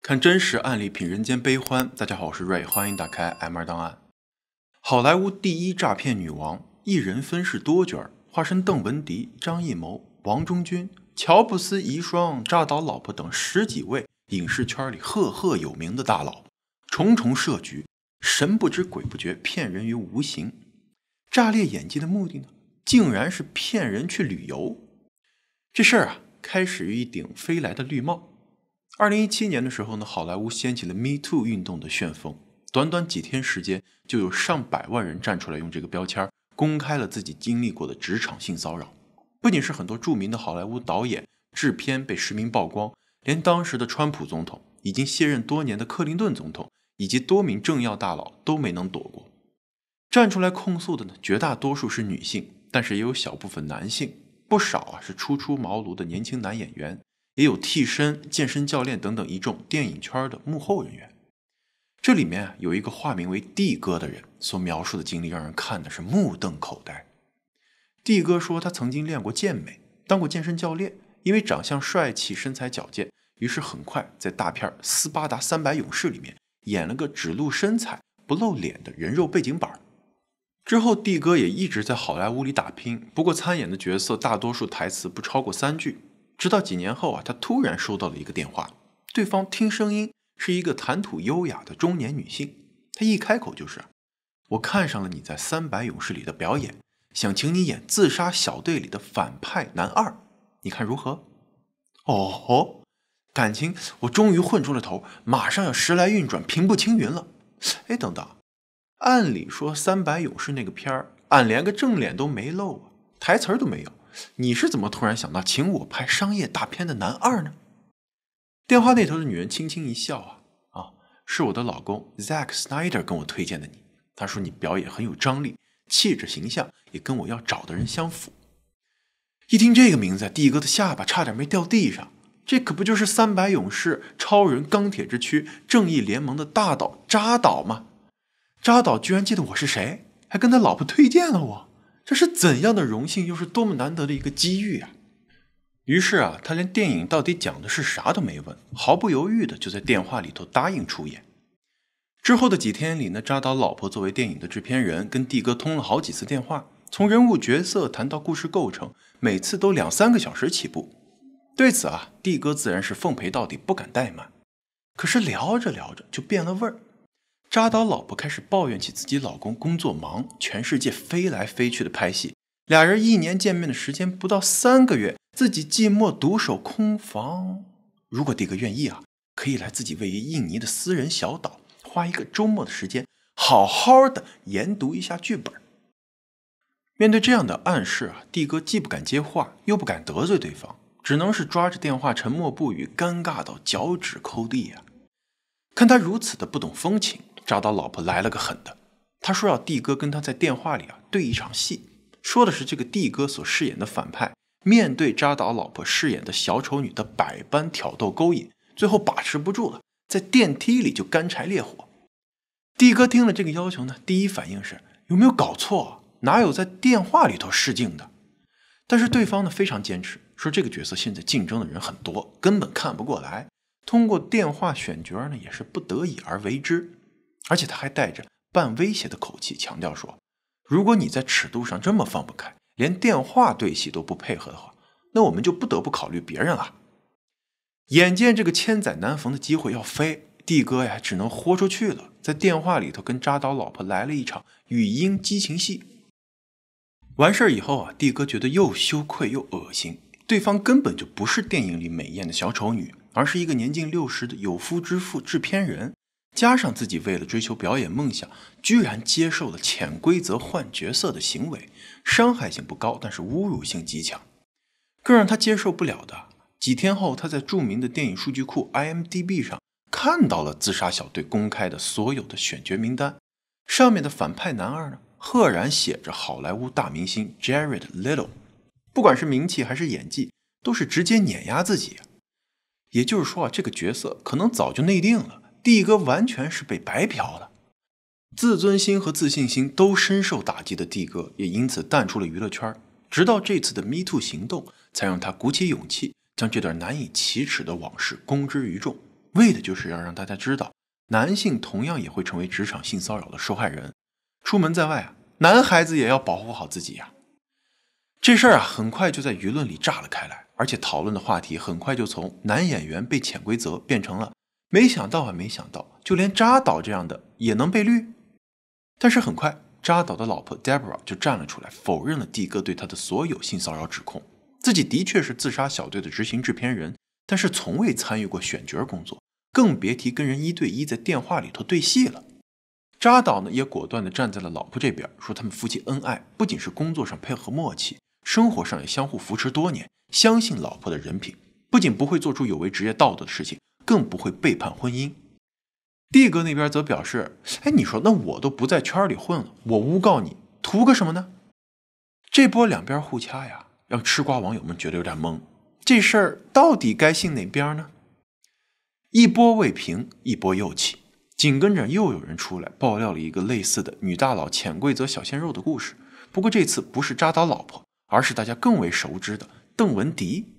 看真实案例，品人间悲欢。大家好，我是瑞，欢迎打开 M2 档案。好莱坞第一诈骗女王，一人分饰多角，化身邓文迪、张艺谋、王中军、乔布斯遗孀、扎导老婆等10几位影视圈里赫赫有名的大佬，重重设局，神不知鬼不觉，骗人于无形。炸裂演技的目的呢，竟然是骗人去旅游。这事儿啊，开始于一顶飞来的绿帽。2017年的时候呢，好莱坞掀起了 Me Too 运动的旋风，短短几天时间，就有上百万人站出来用这个标签公开了自己经历过的职场性骚扰。不仅是很多著名的好莱坞导演、制片被实名曝光，连当时的川普总统、已经卸任多年的克林顿总统以及多名政要大佬都没能躲过。站出来控诉的呢，绝大多数是女性，但是也有小部分男性，不少是初出茅庐的年轻男演员，也有替身、健身教练等等一众电影圈的幕后人员。这里面有一个化名为D哥的人所描述的经历，让人看的是目瞪口呆。D哥说他曾经练过健美，当过健身教练，因为长相帅气、身材矫健，于是很快在大片《斯巴达300勇士》里面演了个只露身材不露脸的人肉背景板。之后D哥也一直在好莱坞里打拼，不过参演的角色大多数台词不超过3句。直到几年后他突然收到了一个电话，对方听声音是一个谈吐优雅的中年女性。她一开口就是：我看上了你在300勇士里的表演，想请你演自杀小队里的反派男二，你看如何？哦，感情我终于混出了头，马上要时来运转，平步青云了。哎，等等，按理说300勇士那个片儿，俺连个正脸都没露啊，台词都没有，你是怎么突然想到请我拍商业大片的男二呢？电话那头的女人轻轻一笑是我的老公 Zack Snyder 跟我推荐的你，他说你表演很有张力，气质形象也跟我要找的人相符。一听这个名字，D哥的下巴差点没掉地上，这可不就是300勇士、超人、钢铁之躯、正义联盟的大导扎导吗？扎导居然记得我是谁，还跟他老婆推荐了我，这是怎样的荣幸，又是多么难得的一个机遇啊！于是他连电影到底讲的是啥都没问，毫不犹豫的就在电话里头答应出演。之后的几天里呢，扎导老婆作为电影的制片人，跟D哥通了好几次电话，从人物角色谈到故事构成，每次都2-3个小时起步。对此D哥自然是奉陪到底，不敢怠慢。可是聊着聊着就变了味儿，扎导老婆开始抱怨起自己老公工作忙，全世界飞来飞去的拍戏，俩人1年见面的时间不到3个月，自己寂寞独守空房。如果D哥愿意可以来自己位于印尼的私人小岛，花一个周末的时间，好好的研读一下剧本。面对这样的暗示D哥既不敢接话，又不敢得罪对方，只能是抓着电话沉默不语，尴尬到脚趾抠地看他如此的不懂风情，扎导老婆来了个狠的，他说要D哥跟他在电话里对一场戏，说的是这个D哥所饰演的反派面对扎导老婆饰演的小丑女的百般挑逗勾引，最后把持不住了，在电梯里就干柴烈火。D哥听了这个要求呢，第一反应是有没有搞错，哪有在电话里头试镜的？但是对方呢非常坚持，说这个角色现在竞争的人很多，根本看不过来，通过电话选角呢也是不得已而为之。而且他还带着半威胁的口气强调说，如果你在尺度上这么放不开，连电话对戏都不配合的话，那我们就不得不考虑别人了。眼见这个千载难逢的机会要飞，D哥只能豁出去了，在电话里头跟扎导老婆来了一场语音激情戏。完事以后D哥觉得又羞愧又恶心，对方根本就不是电影里美艳的小丑女，而是一个年近60的有夫之妇制片人，加上自己为了追求表演梦想，居然接受了潜规则换角色的行为，伤害性不高，但是侮辱性极强。更让他接受不了的，几天后他在著名的电影数据库 IMDB 上看到了自杀小队公开的所有的选角名单，上面的反派男二呢，赫然写着好莱坞大明星 Jared Leto， 不管是名气还是演技，都是直接碾压自己。也就是说这个角色可能早就内定了，D哥完全是被白嫖的。自尊心和自信心都深受打击的D哥也因此淡出了娱乐圈，直到这次的 Me Too 行动才让他鼓起勇气将这段难以启齿的往事公之于众。为的就是要让大家知道，男性同样也会成为职场性骚扰的受害人。出门在外啊，男孩子也要保护好自己呀。这事儿啊，很快就在舆论里炸了开来，而且讨论的话题很快就从男演员被潜规则变成了没想到啊，没想到，就连扎导这样的也能被绿。但是很快，扎导的老婆 Deborah 就站了出来，否认了帝哥对他的所有性骚扰指控。自己的确是自杀小队的执行制片人，但是从未参与过选角工作，更别提跟人1对1在电话里头对戏了。扎导呢，也果断地站在了老婆这边，说他们夫妻恩爱，不仅是工作上配合默契，生活上也相互扶持多年，相信老婆的人品，不仅不会做出有违职业道德的事情，更不会背叛婚姻。帝哥那边则表示，你说那我都不在圈里混了，我诬告你，图个什么呢？这波两边互掐呀，让吃瓜网友们觉得有点懵，这事儿到底该信哪边呢？一波未平，一波又起，紧跟着又有人出来爆料了一个类似的女大佬潜规则小鲜肉的故事，不过这次不是扎导老婆，而是大家更为熟知的邓文迪。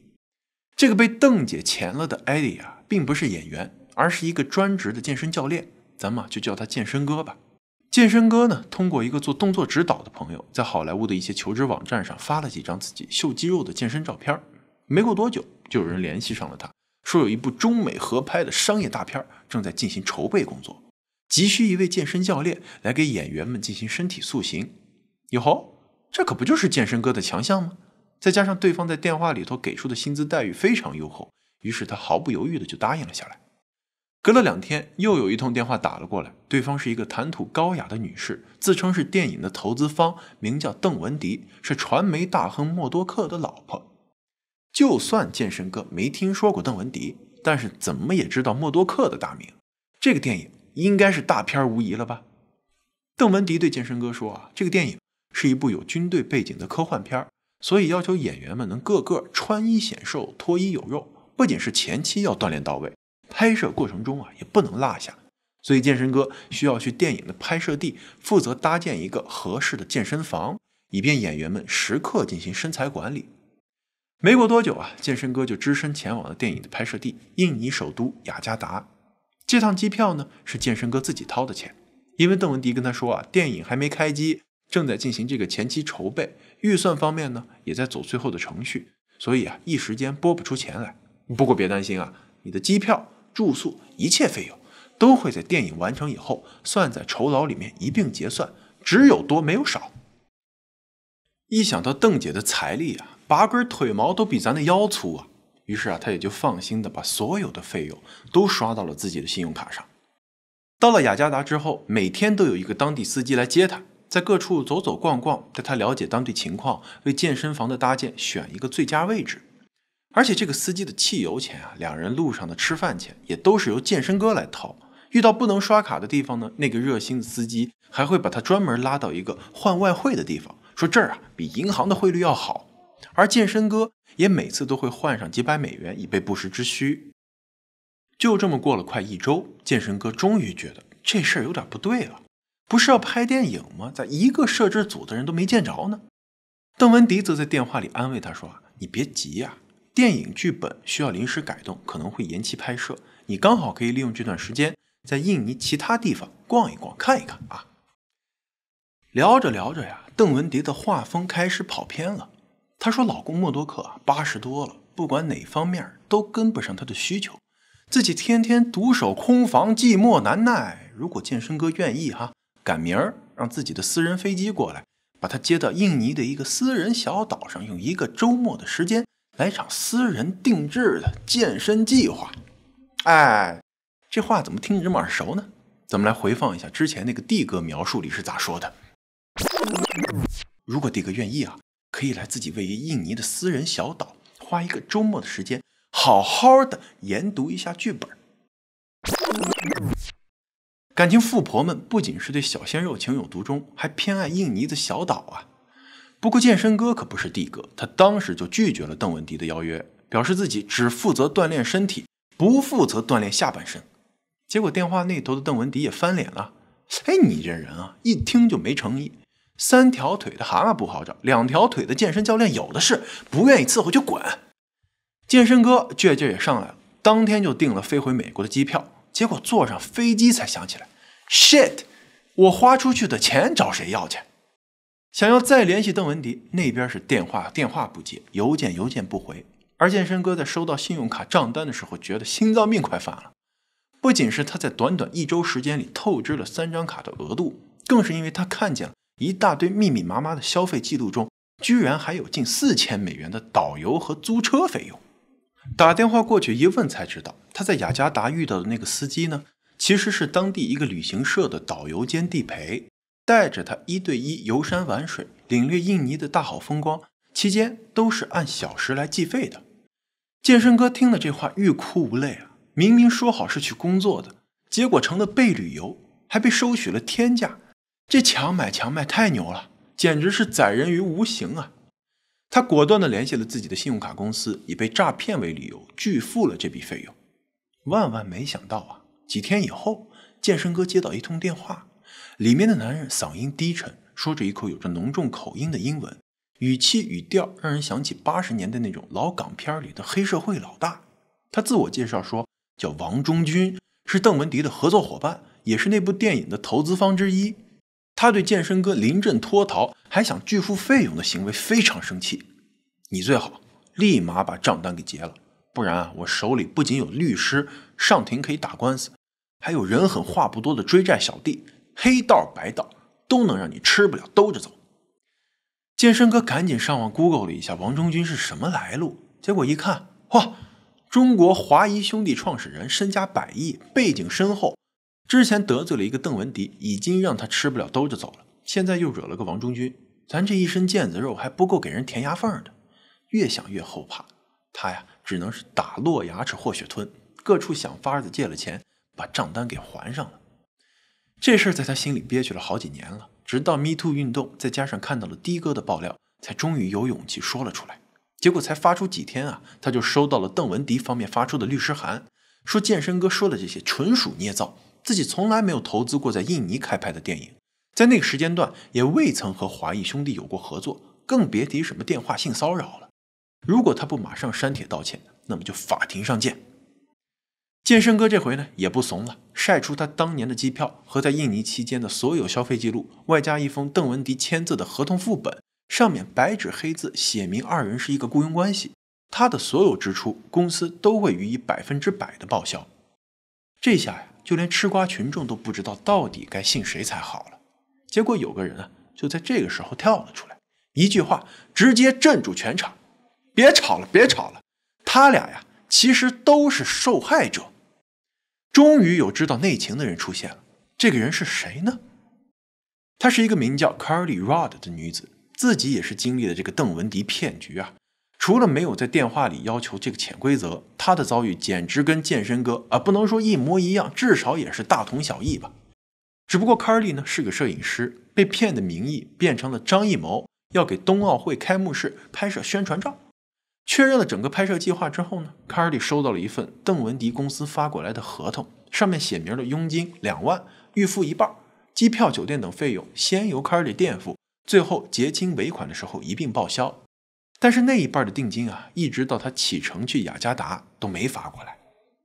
这个被邓姐钳了的艾迪啊，并不是演员，而是一个专职的健身教练，咱们就叫他健身哥吧。健身哥呢，通过一个做动作指导的朋友，在好莱坞的一些求职网站上发了几张自己秀肌肉的健身照片。没过多久，就有人联系上了他，说有一部中美合拍的商业大片正在进行筹备工作，急需一位健身教练来给演员们进行身体塑形。哟吼，这可不就是健身哥的强项吗？再加上对方在电话里头给出的薪资待遇非常优厚，于是他毫不犹豫的就答应了下来。隔了2天，又有一通电话打了过来，对方是一个谈吐高雅的女士，自称是电影的投资方，名叫邓文迪，是传媒大亨默多克的老婆。就算健身哥没听说过邓文迪，但是怎么也知道默多克的大名，这个电影应该是大片无疑了吧？邓文迪对健身哥说啊，这个电影是一部有军队背景的科幻片，所以要求演员们能个个穿衣显瘦，脱衣有肉，不仅是前期要锻炼到位，拍摄过程中啊也不能落下，所以健身哥需要去电影的拍摄地负责搭建一个合适的健身房，以便演员们时刻进行身材管理。没过多久啊，健身哥就只身前往了电影的拍摄地印尼首都雅加达。这趟机票呢是健身哥自己掏的钱，因为邓文迪跟他说啊，电影还没开机，正在进行这个前期筹备，预算方面呢也在走最后的程序，所以啊一时间拨不出钱来。不过别担心啊，你的机票、住宿一切费用都会在电影完成以后算在酬劳里面一并结算，只有多没有少。一想到邓姐的财力啊，拔根腿毛都比咱的腰粗啊，于是啊他也就放心的把所有的费用都刷到了自己的信用卡上。到了雅加达之后，每天都有一个当地司机来接他，在各处走走逛逛，带他了解当地情况，为健身房的搭建选一个最佳位置。而且这个司机的汽油钱啊，两人路上的吃饭钱也都是由健身哥来掏。遇到不能刷卡的地方呢，那个热心的司机还会把他专门拉到一个换外汇的地方，说这儿啊比银行的汇率要好。而健身哥也每次都会换上几百美元以备不时之需。就这么过了快1周，健身哥终于觉得这事儿有点不对了，不是要拍电影吗？咋一个摄制组的人都没见着呢？邓文迪则在电话里安慰他说，你别急啊，电影剧本需要临时改动，可能会延期拍摄，你刚好可以利用这段时间在印尼其他地方逛一逛看一看啊。聊着聊着呀，邓文迪的画风开始跑偏了。她说老公默多克80多了，不管哪方面都跟不上她的需求，自己天天独守空房，寂寞难耐。如果健身哥愿意赶明儿让自己的私人飞机过来，把他接到印尼的一个私人小岛上，用1个周末的时间来场私人定制的健身计划。这话怎么听着这么耳熟呢？咱们来回放一下之前那个帝哥描述里是咋说的。如果帝哥愿意可以来自己位于印尼的私人小岛，花1个周末的时间好好的研读一下剧本。感情富婆们不仅是对小鲜肉情有独钟，还偏爱印尼的小岛不过健身哥可不是帝哥，他当时就拒绝了邓文迪的邀约，表示自己只负责锻炼身体，不负责锻炼下半身。结果电话那头的邓文迪也翻脸了，你这人一听就没诚意，3条腿的蛤蟆不好找，2条腿的健身教练有的是，不愿意伺候就滚。健身哥倔劲也上来了，当天就订了飞回美国的机票。结果坐上飞机才想起来 ，shit， 我花出去的钱找谁要去？想要再联系邓文迪，那边是电话不接，邮件不回。而健身哥在收到信用卡账单的时候，觉得心脏病快犯了。不仅是他在短短1周时间里透支了3张卡的额度，更是因为他看见了一大堆密密麻麻的消费记录中，居然还有近4000美元的导游和租车费用。打电话过去一问才知道，他在雅加达遇到的那个司机呢，其实是当地一个旅行社的导游兼地陪，带着他1对1游山玩水，领略印尼的大好风光，期间都是按小时来计费的。健身哥听了这话欲哭无泪啊！明明说好是去工作的，结果成了被旅游，还被收取了天价，这强买太牛了，简直是宰人于无形啊！他果断地联系了自己的信用卡公司，以被诈骗为理由拒付了这笔费用。万没想到啊，几天以后，健身哥接到一通电话，里面的男人嗓音低沉，说着一口有着浓重口音的英文，语气语调让人想起80年代那种老港片里的黑社会老大。他自我介绍说叫王中军，是邓文迪的合作伙伴，也是那部电影的投资方之一。他对健身哥临阵脱逃还想拒付费用的行为非常生气，你最好立马把账单给结了，不然啊，我手里不仅有律师上庭可以打官司，还有人狠话不多的追债小弟，黑道白道都能让你吃不了兜着走。健身哥赶紧上网 Google 了一下王中军是什么来路，结果一看，哇，中国华谊兄弟创始人，身家100亿，背景深厚，之前得罪了一个邓文迪，已经让他吃不了兜着走了，现在又惹了个王中军，咱这一身腱子肉还不够给人填牙缝的。越想越后怕，他呀只能是打落牙齿或血吞，各处想法子借了钱，把账单给还上了。这事在他心里憋屈了好几年了，直到 Me Too 运动，再加上看到了的哥的爆料，才终于有勇气说了出来。结果才发出几天啊，他就收到了邓文迪方面发出的律师函，说健身哥说的这些纯属捏造，自己从来没有投资过在印尼开拍的电影，在那个时间段也未曾和华谊兄弟有过合作，更别提什么电话性骚扰了。如果他不马上删帖道歉，那么就法庭上见。健身哥这回呢也不怂了，晒出他当年的机票和在印尼期间的所有消费记录，外加一封邓文迪签字的合同副本，上面白纸黑字写明2人是一个雇佣关系，他的所有支出公司都会予以100%的报销。这下呀，就连吃瓜群众都不知道到底该信谁才好了。结果有个人啊，就在这个时候跳了出来，一句话直接镇住全场：别吵了，他俩呀其实都是受害者。终于有知道内情的人出现了，这个人是谁呢？她是一个名叫 Carly Rod 的女子，自己也是经历了这个邓文迪骗局啊。除了没有在电话里要求这个潜规则，她的遭遇简直跟健身哥不能说一模一样，至少也是大同小异吧。只不过 Carly 呢是个摄影师，被骗的名义变成了张艺谋要给冬奥会开幕式拍摄宣传照。确认了整个拍摄计划之后呢， Carly 收到了一份邓文迪公司发过来的合同，上面写明了佣金2万，预付一半，机票酒店等费用先由 Carly 垫付，最后结清尾款的时候一并报销。但是那一半的定金啊，一直到他启程去雅加达都没发过来。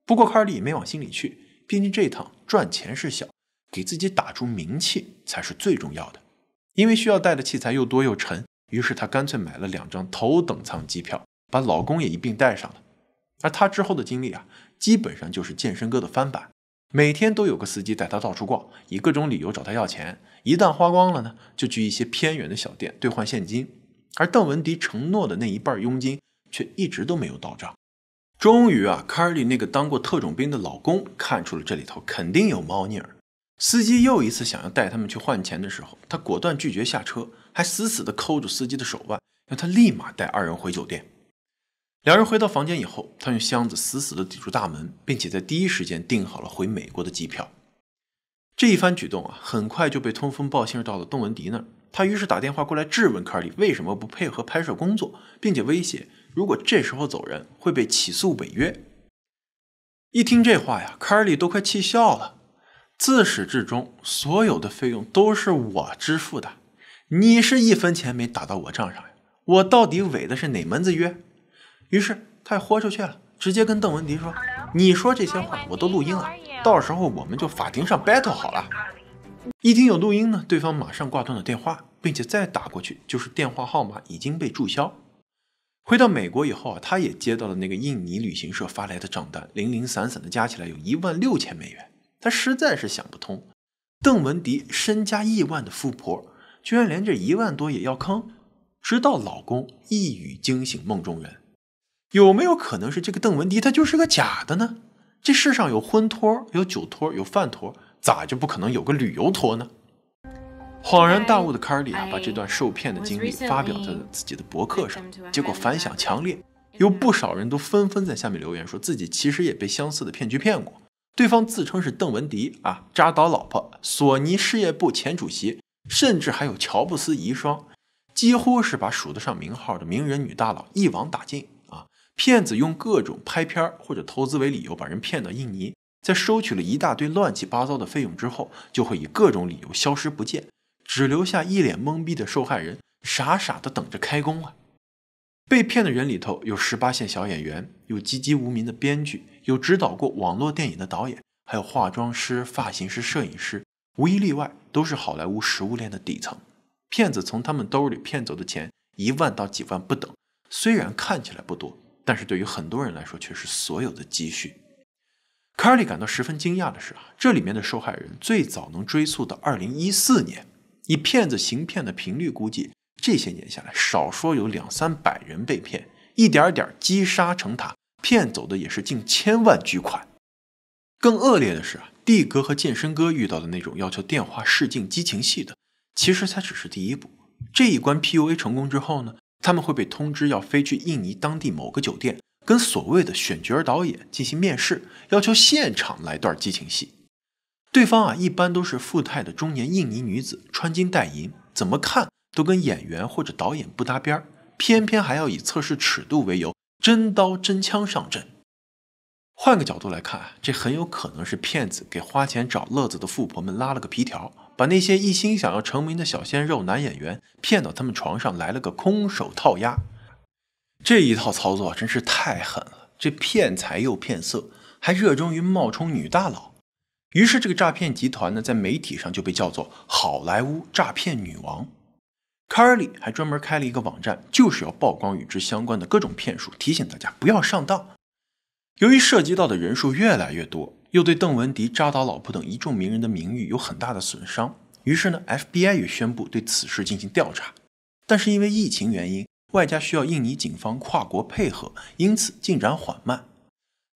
不过 Carly 也没往心里去，毕竟这趟赚钱是小，给自己打出名气才是最重要的。因为需要带的器材又多又沉，于是他干脆买了2张头等舱机票，把老公也一并带上了。而他之后的经历啊，基本上就是健身哥的翻版，每天都有个司机带他到处逛，以各种理由找他要钱，一旦花光了呢，就去一些偏远的小店兑换现金。而邓文迪承诺的那一半佣金却一直都没有到账。终于啊 Carly 那个当过特种兵的老公看出了这里头肯定有猫腻儿。司机又一次想要带他们去换钱的时候，他果断拒绝下车，还死死地扣住司机的手腕，让他立马带2人回酒店。2人回到房间以后，他用箱子死死地抵住大门，并且在第一时间订好了回美国的机票。这一番举动啊，很快就被通风报信到了邓文迪那儿。他于是打电话过来质问 Carly 为什么不配合拍摄工作，并且威胁如果这时候走人会被起诉违约。一听这话呀 Carly 都快气笑了。自始至终所有的费用都是我支付的，你是1分钱没打到我账上呀，我到底违的是哪门子约？于是他也豁出去了，直接跟邓文迪说你说这些话我都录音了，到时候我们就法庭上 battle 好了。一听有录音呢，对方马上挂断了电话，并且再打过去就是电话号码已经被注销。回到美国以后啊，他也接到了那个印尼旅行社发来的账单，零零散散的加起来有16000美元。他实在是想不通，邓文迪身家亿万的富婆，居然连这1万多也要坑。直到老公一语惊醒梦中人，有没有可能是这个邓文迪她就是个假的呢？这世上有婚托，有酒托，有饭托，咋就不可能有个旅游托呢？恍然大悟的卡尔里啊，把这段受骗的经历发表在了自己的博客上，结果反响强烈，有不少人都纷纷在下面留言说自己其实也被相似的骗局骗过。对方自称是邓文迪啊，扎导老婆，索尼事业部前主席，甚至还有乔布斯遗孀，几乎是把数得上名号的名人女大佬一网打尽啊！骗子用各种拍片或者投资为理由，把人骗到印尼，在收取了一大堆乱七八糟的费用之后，就会以各种理由消失不见，只留下一脸懵逼的受害人，傻傻的等着开工啊！被骗的人里头有18线小演员，有籍籍无名的编剧，有指导过网络电影的导演，还有化妆师、发型师、摄影师，无一例外都是好莱坞食物链的底层。骗子从他们兜里骗走的钱1万到几万不等，虽然看起来不多，但是对于很多人来说却是所有的积蓄。卡尔里感到十分惊讶的是这里面的受害人最早能追溯到2014年，以骗子行骗的频率估计，这些年下来少说有200-300人被骗，一点点积沙成塔，骗走的也是近1000万巨款。更恶劣的是帝哥和健身哥遇到的那种要求电话试镜激情戏的，其实才只是第一步。这一关 PUA 成功之后呢，他们会被通知要飞去印尼当地某个酒店，跟所谓的选角导演进行面试，要求现场来段激情戏。对方一般都是富态的中年印尼女子，穿金戴银，怎么看都跟演员或者导演不搭边，偏偏还要以测试尺度为由，真刀真枪上阵。换个角度来看这很有可能是骗子给花钱找乐子的富婆们拉了个皮条，把那些一心想要成名的小鲜肉男演员骗到他们床上来了个空手套鸭。这一套操作真是太狠了，这骗财又骗色，还热衷于冒充女大佬。于是这个诈骗集团呢，在媒体上就被叫做好莱坞诈骗女王。卡尔里还专门开了一个网站，就是要曝光与之相关的各种骗术，提醒大家不要上当。由于涉及到的人数越来越多，又对邓文迪、扎导老婆等一众名人的名誉有很大的损伤，于是呢 FBI 也宣布对此事进行调查。但是因为疫情原因，外加需要印尼警方跨国配合，因此进展缓慢。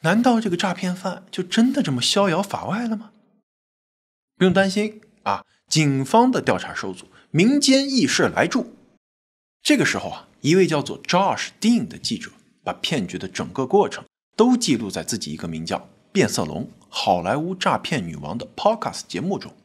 难道这个诈骗犯就真的这么逍遥法外了吗？不用担心警方的调查手组民间义士来助。这个时候一位叫做 Josh Dean 的记者把骗局的整个过程都记录在自己一个名叫变色龙好莱坞诈骗女王的 Podcast 节目中。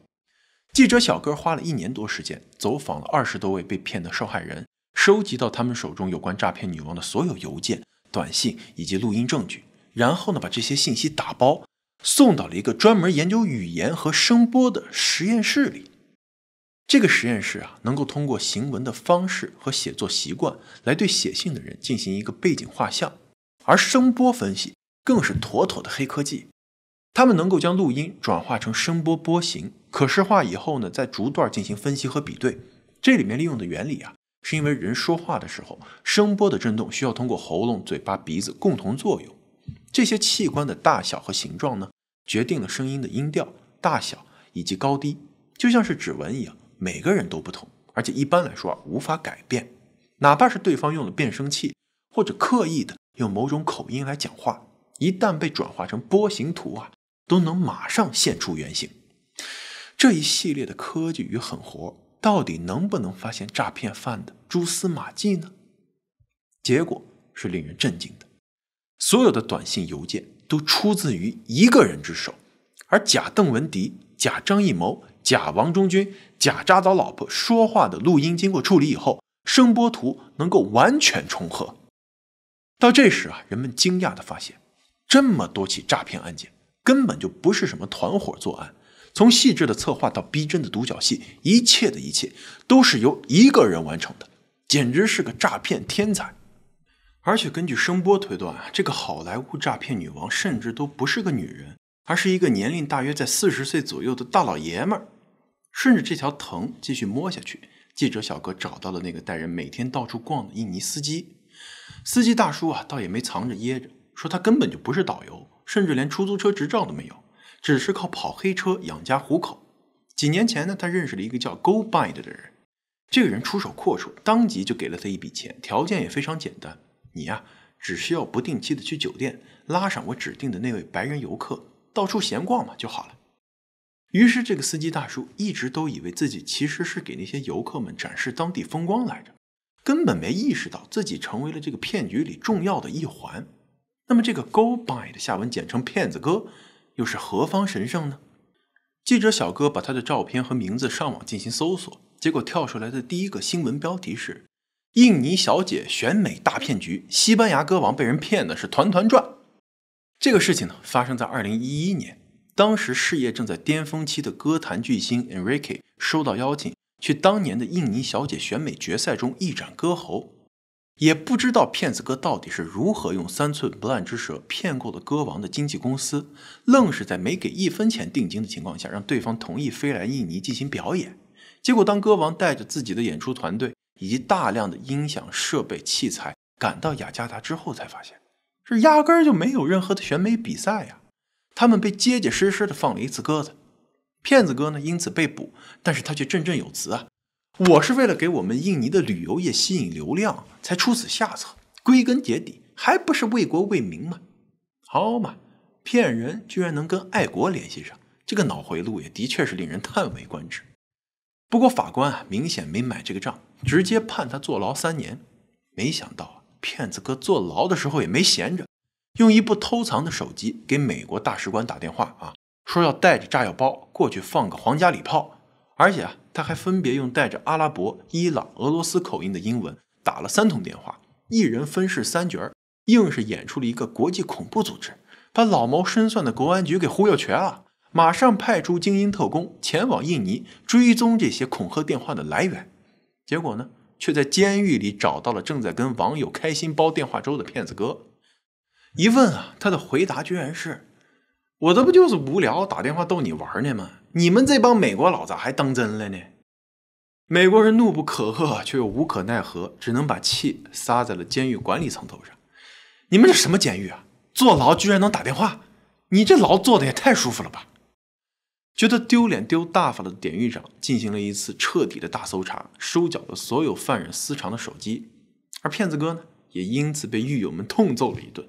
记者小哥花了1年多时间，走访了20多位被骗的受害人，收集到他们手中有关诈骗女王的所有邮件、短信以及录音证据，然后呢，把这些信息打包送到了一个专门研究语言和声波的实验室里。这个实验室能够通过行文的方式和写作习惯来对写信的人进行一个背景画像，而声波分析更是妥妥的黑科技。他们能够将录音转化成声波波形，可视化以后呢，再逐段进行分析和比对。这里面利用的原理是因为人说话的时候，声波的振动需要通过喉咙、嘴巴、鼻子共同作用。这些器官的大小和形状呢，决定了声音的音调、大小以及高低，就像是指纹一样，每个人都不同，而且一般来说无法改变。哪怕是对方用了变声器，或者刻意的用某种口音来讲话，一旦被转化成波形图都能马上现出原形。这一系列的科技与狠活，到底能不能发现诈骗犯的蛛丝马迹呢？结果是令人震惊的，所有的短信邮件都出自于一个人之手，而假邓文迪、假张艺谋、假王中军、假扎导老婆说话的录音经过处理以后，声波图能够完全重合。到这时人们惊讶地发现，这么多起诈骗案件根本就不是什么团伙作案，从细致的策划到逼真的独角戏，一切都是由一个人完成的，简直是个诈骗天才。而且根据声波推断，这个好莱坞诈骗女王甚至都不是个女人，而是一个年龄大约在40岁左右的大老爷们儿。顺着这条藤继续摸下去，记者小哥找到了那个带人每天到处逛的印尼司机。司机大叔啊，倒也没藏着掖着，说他根本就不是导游，甚至连出租车执照都没有，只是靠跑黑车养家糊口。几年前呢，他认识了一个叫 GoBind 的人，这个人出手阔绰，当即就给了他一笔钱，条件也非常简单，你呀，只需要不定期的去酒店拉上我指定的那位白人游客，到处闲逛嘛就好了。于是这个司机大叔一直都以为自己其实是给那些游客们展示当地风光来着，根本没意识到自己成为了这个骗局里重要的一环。那么这个 GoBind 下文简称骗子哥又是何方神圣呢？记者小哥把他的照片和名字上网进行搜索，结果跳出来的第一个新闻标题是印尼小姐选美大骗局，西班牙歌王被人骗的是团团转。这个事情呢，发生在2011年，当时事业正在巅峰期的歌坛巨星 Enrique 收到邀请，去当年的印尼小姐选美决赛中一展歌喉。也不知道骗子哥到底是如何用3寸不烂之舌骗过了歌王的经纪公司，愣是在没给1分钱定金的情况下，让对方同意飞来印尼进行表演。结果当歌王带着自己的演出团队以及大量的音响设备器材赶到雅加达之后，才发现这压根儿就没有任何的选美比赛呀，他们被结结实实的放了一次鸽子。骗子哥呢因此被捕，但是他却振振有词啊，我是为了给我们印尼的旅游业吸引流量才出此下策，归根结底还不是为国为民吗？好嘛，骗人居然能跟爱国联系上，这个脑回路也的确是令人叹为观止。不过法官啊明显没买这个账，直接判他坐牢3年。没想到啊，骗子哥坐牢的时候也没闲着，用一部偷藏的手机给美国大使馆打电话啊，说要带着炸药包过去放个皇家礼炮。而且啊，他还分别用带着阿拉伯、伊朗、俄罗斯口音的英文打了3通电话，一人分饰3角，硬是演出了一个国际恐怖组织，把老谋深算的国安局给忽悠全了。马上派出精英特工前往印尼追踪这些恐吓电话的来源。结果呢，却在监狱里找到了正在跟网友开心煲电话粥的骗子哥。一问啊，他的回答居然是，我这不就是无聊打电话逗你玩呢吗？你们这帮美国佬咋还当真了呢？美国人怒不可遏，却又无可奈何，只能把气撒在了监狱管理层头上。你们这什么监狱啊？坐牢居然能打电话？你这牢坐的也太舒服了吧！觉得丢脸丢大发了的典狱长进行了一次彻底的大搜查，收缴了所有犯人私藏的手机。而骗子哥呢，也因此被狱友们痛揍了一顿。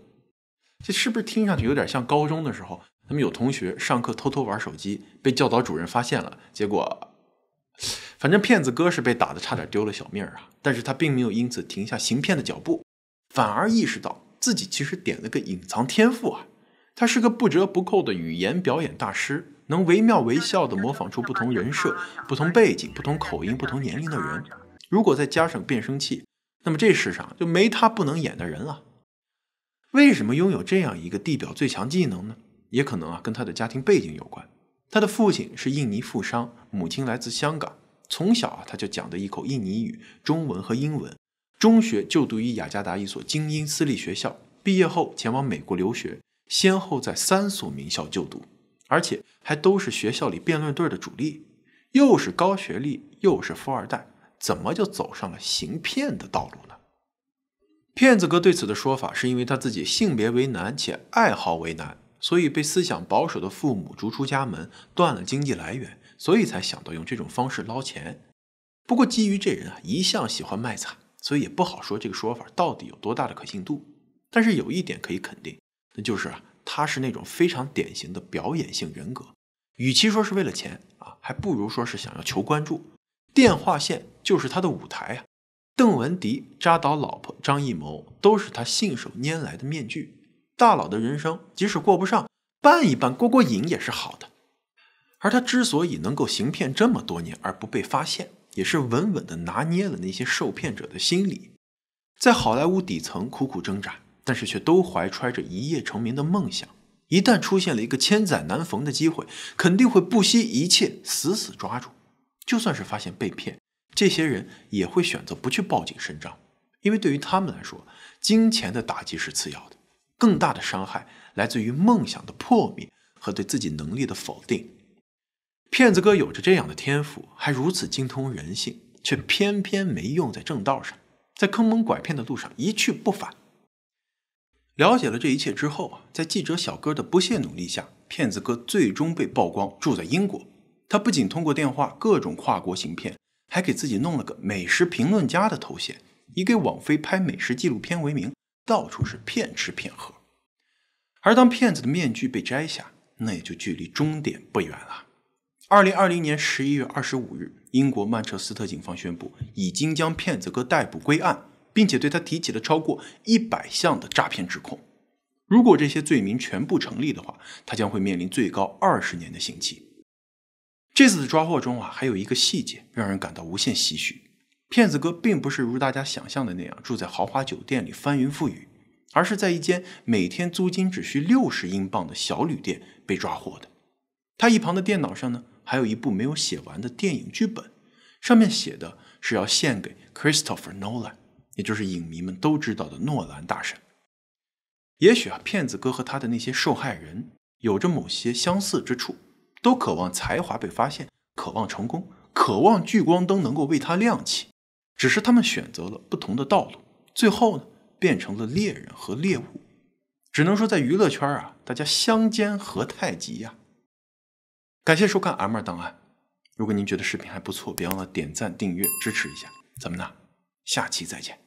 这是不是听上去有点像高中的时候，他们有同学上课偷偷玩手机，被教导主任发现了，结果反正骗子哥是被打得差点丢了小命啊，但是他并没有因此停下行骗的脚步，反而意识到自己其实点了个隐藏天赋啊。他是个不折不扣的语言表演大师，能惟妙惟肖地模仿出不同人设、不同背景、不同口音、不同年龄的人。如果再加上变声器，那么这世上就没他不能演的人了。为什么拥有这样一个地表最强技能呢？也可能跟他的家庭背景有关。他的父亲是印尼富商，母亲来自香港。从小他就讲的一口印尼语、中文和英文。中学就读于雅加达一所精英私立学校，毕业后前往美国留学，先后在3所名校就读，而且还都是学校里辩论队的主力。又是高学历，又是富二代，怎么就走上了行骗的道路呢？骗子哥对此的说法是因为他自己性别为男且爱好为男，所以被思想保守的父母逐出家门，断了经济来源，所以才想到用这种方式捞钱。不过基于这人一向喜欢卖惨，所以也不好说这个说法到底有多大的可信度。但是有一点可以肯定，那就是他是那种非常典型的表演性人格。与其说是为了钱还不如说是想要求关注。电话线就是他的舞台邓文迪、扎导老婆张艺谋都是他信手拈来的面具。大佬的人生即使过不上，扮一扮过过瘾也是好的。而他之所以能够行骗这么多年而不被发现，也是稳稳地拿捏了那些受骗者的心理。在好莱坞底层苦苦挣扎，但是却都怀揣着一夜成名的梦想。一旦出现了一个千载难逢的机会，肯定会不惜一切死死抓住。就算是发现被骗，这些人也会选择不去报警声张，因为对于他们来说，金钱的打击是次要的，更大的伤害来自于梦想的破灭和对自己能力的否定。骗子哥有着这样的天赋，还如此精通人性，却偏偏没用在正道上，在坑蒙拐骗的路上一去不返。了解了这一切之后在记者小哥的不懈努力下，骗子哥最终被曝光住在英国。他不仅通过电话各种跨国行骗，还给自己弄了个美食评论家的头衔，以给网飞拍美食纪录片为名，到处是骗吃骗喝。而当骗子的面具被摘下，那也就距离终点不远了。2020年11月25日，英国曼彻斯特警方宣布，已经将骗子哥逮捕归案，并且对他提起了超过100项的诈骗指控。如果这些罪名全部成立的话，他将会面临最高20年的刑期。这次的抓获中还有一个细节让人感到无限唏嘘。骗子哥并不是如大家想象的那样住在豪华酒店里翻云覆雨，而是在一间每天租金只需60英镑的小旅店被抓获的。他一旁的电脑上呢，还有一部没有写完的电影剧本，上面写的是要献给 Christopher Nolan， 也就是影迷们都知道的诺兰大神。也许骗子哥和他的那些受害人有着某些相似之处，都渴望才华被发现，渴望成功，渴望聚光灯能够为他亮起，只是他们选择了不同的道路，最后呢，变成了猎人和猎物。只能说在娱乐圈大家相煎何太急呀。感谢收看 M2 档案。如果您觉得视频还不错，别忘了点赞订阅支持一下。咱们呢，下期再见。